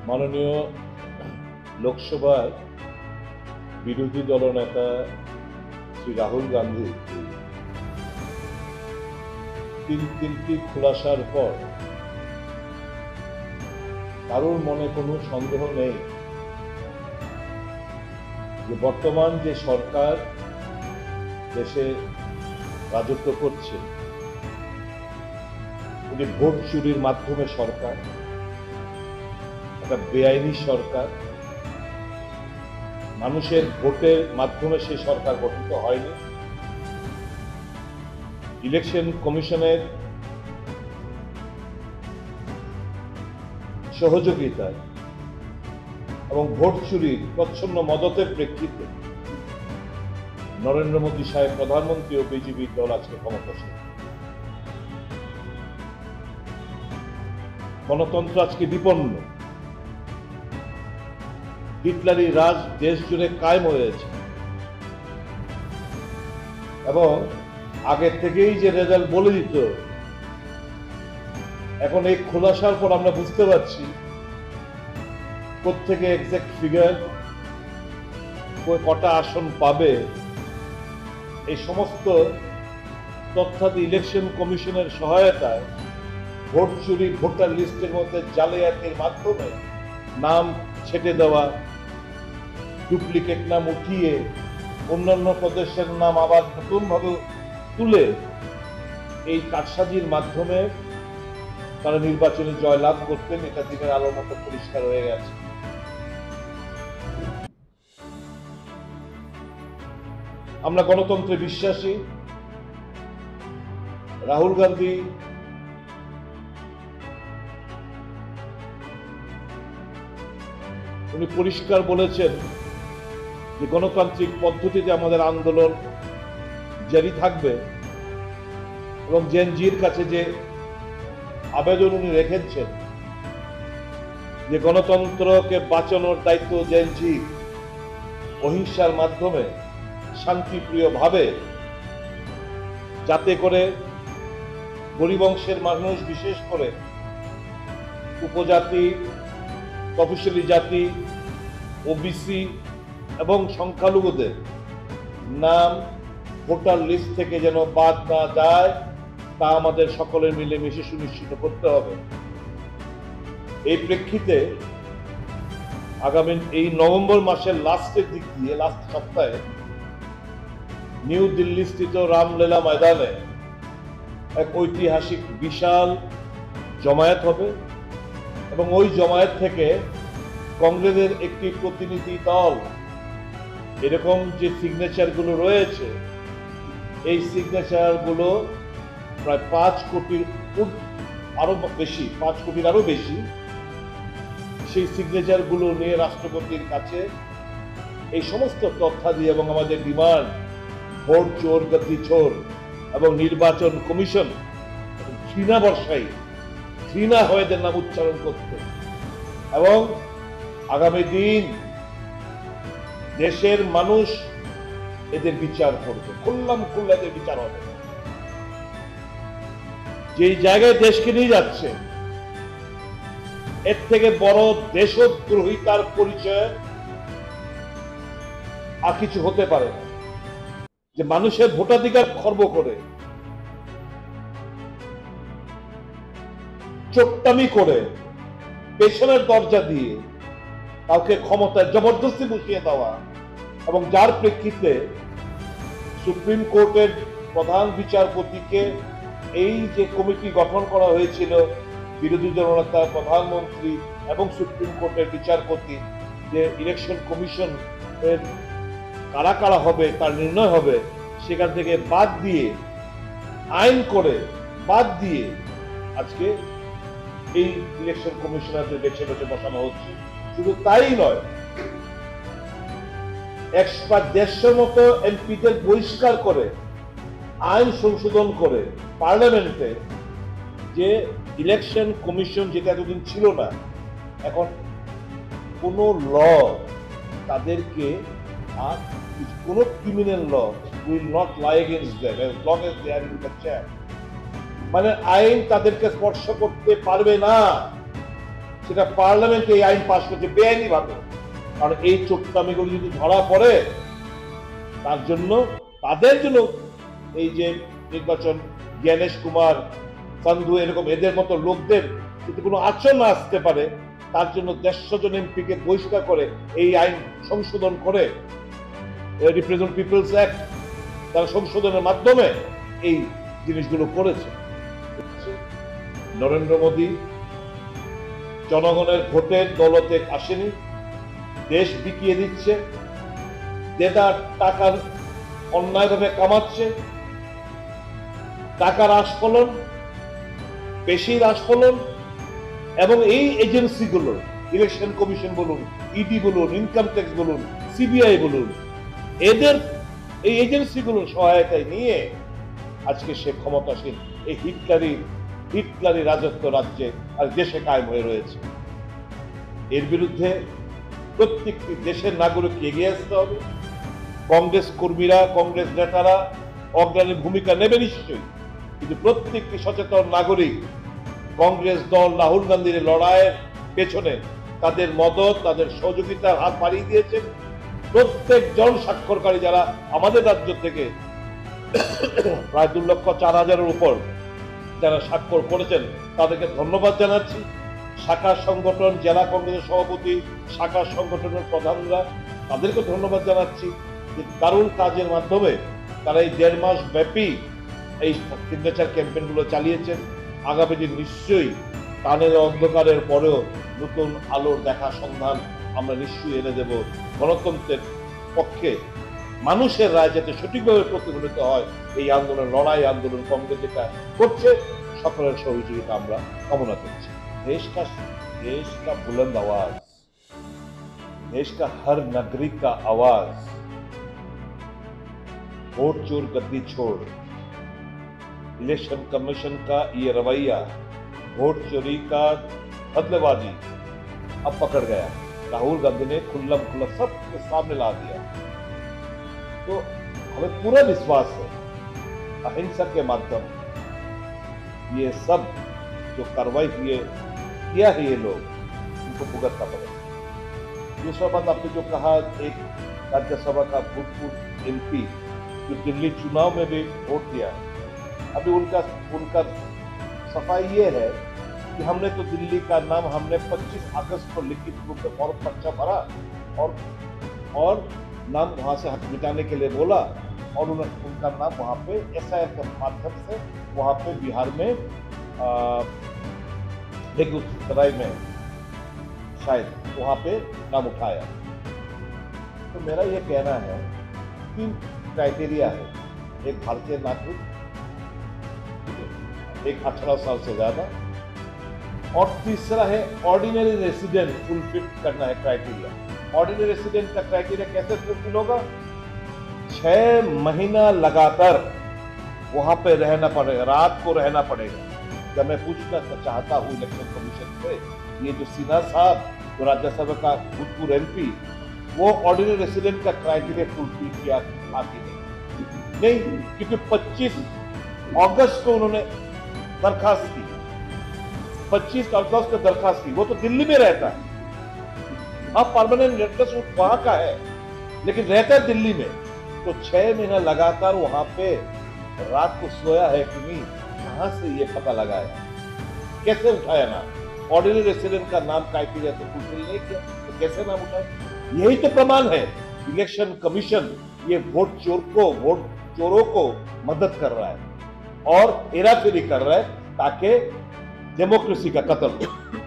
মাননীয় লোকসভার বিরোধী দলনেতা শ্রী রাহুল গান্ধী তিনটি খুলাসার পর কারোর মনে কোনো সন্দেহ নেই যে বর্তমান যে সরকার দেশে রাজত্ব করছে এটি ভোট চুরির মাধ্যমে সরকার, একটা বেআইনি সরকার। মানুষের ভোটের মাধ্যমে সেই সরকার গঠিত হয়নি। ইলেকশন কমিশনের সহযোগিতায় এবং ভোট চুরির প্রচ্ছন্ন মদতের প্রেক্ষিতে নরেন্দ্র মোদী সাহেব প্রধানমন্ত্রী ও বিজেপির দল আজকে ক্ষমতাসীন। গণতন্ত্র আজকে বিপন্ন। হিটলারি রাজ দেশ জুড়ে কায়েম হয়েছে এবং আগের থেকেই যে রেজাল্ট বলে দিত, এখন এই খোলাসার পর আমরা বুঝতে পারছি কোত্থেকে এক্সাক্ট ফিগার, কটা আসন পাবে, এই সমস্ত তথ্যাদি ইলেকশন কমিশনের সহায়তায় ভোট চুরি, ভোটার লিস্টের মধ্যে জালিয়াতির মাধ্যমে নাম ছেটে দেওয়া, ডুপ্লিকেট নাম উঠিয়ে অন্যান্য প্রদেশের নাম আবার নতুনভাবে তুলে এই কারসাজির মাধ্যমে তারা নির্বাচনে জয়লাভ করতেন। এটা দিনের আলোর মতো পরিষ্কার হয়ে গেছে। আমরা গণতন্ত্রে বিশ্বাসী। রাহুল গান্ধী উনি পরিষ্কার বলেছেন যে গণতান্ত্রিক পদ্ধতিতে আমাদের আন্দোলন জারি থাকবে এবং জেনজির কাছে যে আবেদন উনি রেখেছেন যে গণতন্ত্রকে বাঁচানোর দায়িত্ব জেনজি, অহিংসার মাধ্যমে শান্তিপ্রিয়ভাবে, যাতে করে গরিব অংশের মানুষ, বিশেষ করে উপজাতি, তফসিলি জাতি, ওবিসি এবং সংখ্যালঘুদের নাম ভোটার লিস্ট থেকে যেন বাদ না যায়, তা আমাদের সকলের মিলেমিশে সুনিশ্চিত করতে হবে। এই প্রেক্ষিতে আগামী এই নভেম্বর মাসের লাস্টের দিক দিয়ে, লাস্ট সপ্তাহে নিউ দিল্লি স্থিত রামলীলা ময়দানে এক ঐতিহাসিক বিশাল জমায়েত হবে এবং ওই জমায়েত থেকে কংগ্রেসের একটি প্রতিনিধি দল এরকম যে সিগনেচার গুলো রয়েছে, এই সিগনেচার গুলো প্রায় 5 কোটির আরো বেশি, 5 কোটির আরো বেশি, সেই সিগনেচার গুলো নিয়ে রাষ্ট্রপতির কাছে এই সমস্ত তথ্যাদি এবং আমাদের ডিমান্ড, ভোট চোর গতি চোর এবং নির্বাচন কমিশন ঘৃণা বর্ষাই, ঘৃণা হয়ে এদের নাম উচ্চারণ করতে এবং আগামী দিন দেশের মানুষ এদের বিচার করবে, খুল্লাম খুল্লা এদের বিচার হবে। যে জায়গায় দেশকে নিয়ে যাচ্ছে, এর থেকে বড় দেশদ্রোহিতার পরিচয় আর কিছু হতে পারে না। যে মানুষের ভোটাধিকার খর্ব করে, চোট্টামি করে, পেছনের দরজা দিয়ে কাউকে ক্ষমতায় জবরদস্তি বসিয়ে দেওয়া এবং যার প্রেক্ষিতে সুপ্রিম কোর্টের প্রধান বিচারপতিকে এই যে কমিটি গঠন করা হয়েছিল, বিরোধী দলনেতা, প্রধানমন্ত্রী এবং সুপ্রিম কোর্টের বিচারপতি, যে ইলেকশন কমিশন এর কারা কারা হবে তার নির্ণয় হবে, সেখান থেকে বাদ দিয়ে, আইন করে বাদ দিয়ে আজকে এই ইলেকশন কমিশনারদের বেছে বেছে বসানো হচ্ছে। শুধু তাই নয়, 150 মতো এমপিদের বহিষ্কার করে আইন সংশোধন করে পার্লামেন্টে যে ইলেকশন কমিশন, যেটা এতদিন ছিল না, এখন কোন ল তাদেরকে আর কোন criminal law will not lie against them as long as they are in the chair। মানে আইন তাদেরকে স্পর্শ করতে পারবে না, সেটা পার্লামেন্টে এই আইন পাশ করছে বেআইনি ভাবে। কারণ এই চোট্টামিগুলো যদি ধরা পড়ে তার জন্য তাদের জন্য এই যে নির্বাচন জ্ঞানেশ কুমার সান্ধু এরকম এদের মতো লোকদের যদি কোনো আচরণ না আসতে পারে তার জন্য 150 জন এমপিকে বহিষ্কার করে এই আইন সংশোধন করে রিপ্রেজেন্ট পিপলস অ্যাক্ট তারা সংশোধনের মাধ্যমে এই জিনিসগুলো করেছে। নরেন্দ্র মোদী জনগণের ভোটের দৌলতে আসেনি, দেশ বিকিয়ে দিচ্ছে, দেদার টাকার অন্যায়ভাবে কামাচ্ছে, টাকার আস্ফলন, পেশির আস্ফলন, এবং এই এজেন্সিগুলো ইলেকশন কমিশন বলুন, ইডি বলুন, ইনকাম ট্যাক্স বলুন, সিবিআই বলুন, এদের এই এজেন্সিগুলোর সহায়তায় নিয়ে আজকে সে ক্ষমতাসীন এই হিটলারি রাজত্ব রাজ্যে আর দেশে কায়েম হয়ে রয়েছে। এর বিরুদ্ধে প্রত্যেকটি দেশের নাগরিক এগিয়ে আসতে হবে। কংগ্রেস কর্মীরা, কংগ্রেস নেতারা অগ্রণী ভূমিকা নেবে নিশ্চয়ই, কিন্তু প্রত্যেকটি সচেতন নাগরিক কংগ্রেস দল রাহুল গান্ধীর লড়াইয়ের পেছনে তাদের মদত, তাদের সহযোগিতার হাত বাড়িয়ে দিয়েছেন। প্রত্যেক জন স্বাক্ষরকারী যারা আমাদের রাজ্য থেকে প্রায় 2,04,000-এর উপর যারা স্বাক্ষর করেছেন তাদেরকে ধন্যবাদ জানাচ্ছি। শাখা সংগঠন, জেলা কংগ্রেসের সভাপতি, শাখা সংগঠনের প্রধানরা তাদেরকে ধন্যবাদ জানাচ্ছি যে দারুণ কাজের মাধ্যমে তারা এই 1.5 মাস ব্যাপী এই সিগনেচার ক্যাম্পেইনগুলো চালিয়েছেন। আগামী দিন নিশ্চয়ই টানেল অন্ধকারের পরেও নতুন আলোর দেখা সন্ধান আমরা নিশ্চয়ই এনে দেব। গণতন্ত্রের পক্ষে মানুষের রায় যাতে সঠিকভাবে প্রতিফলিত হয় এই আন্দোলন, লড়াই আন্দোলন কংগ্রেস যেটা করছে সকলের সহযোগিতা আমরা কামনা করছি। देश का बुलंद आवाज, देश का हर नागरिक का आवाज, वोट चोर गद्दी छोड़, इलेक्शन कमीशन का ये रवैया, वोट चोरी का बदलेबाजी अब पकड़ गया। राहुल गांधी ने खुल्लम खुल्ला सबके सामने ला दिया। तो हमें पूरा विश्वास है अहिंसा के माध्यम ये सब जो कार्रवाई किया है ये लोग उनको भुगतना पड़ेगा। दूसरा बात आपने जो कहा, एक राज्यसभा का भूतपूर्व एमपी जो दिल्ली चुनाव में भी वोट दिया, अभी उनका सफाई ये है कि हमने तो दिल्ली का नाम हमने 25 अगस्त को लिखित रूप में फॉर्म पर्चा भरा और नाम वहां से हट मिटाने के लिए बोला और उनका नाम वहां पे एसआईआर के माध्यम से वहां पे बिहार में बेगूसराय में शायद वहां पे नाम उठाया। तो मेरा ये कहना है 3 क्राइटेरिया है, एक भारतीय नागरिक, एक 18 साल से ज्यादा, और तीसरा है ऑर्डिनरी रेसिडेंट फुलफिल करना है क्राइटेरिया। ऑर्डिनरी रेसिडेंट का क्राइटेरिया कैसे फुलफिल होगा? 6 महीना लगातार वहां पे रहना पड़ेगा, रात को रहना पड़ेगा। जब मैं पूछना चाहता हूँ इलेक्शन कमीशन से, ये जो सिन्हा साहब जो राज्यसभा का भूतपूर्व एमपी, वो ऑर्डिनरी रेसिडेंट का क्राइटेरिया फुलफिल किया आती नहीं, क्योंकि 25 अगस्त को उन्होंने दरखास्त की, 25 अगस्त को दरखास्त की। वो तो दिल्ली में रहता है, अब परमानेंट रेसिडेंस वहां का है लेकिन रहता है दिल्ली में। तो 6 महीना लगातार वहां पे रात को सोया है कि नहीं, कहां से ये पता लगाया, कैसे उठाया नाम? ऑर्डिनरी रेसिडेंट का नाम क्राइटेरिया तो फुलफिल नहीं किया तो कैसे नाम उठाया? यही तो प्रमाण है इलेक्शन कमीशन ये वोट चोरों को मदद कर रहा है और हेराफेरी कर रहा है ताकि डेमोक्रेसी का कत्ल हो।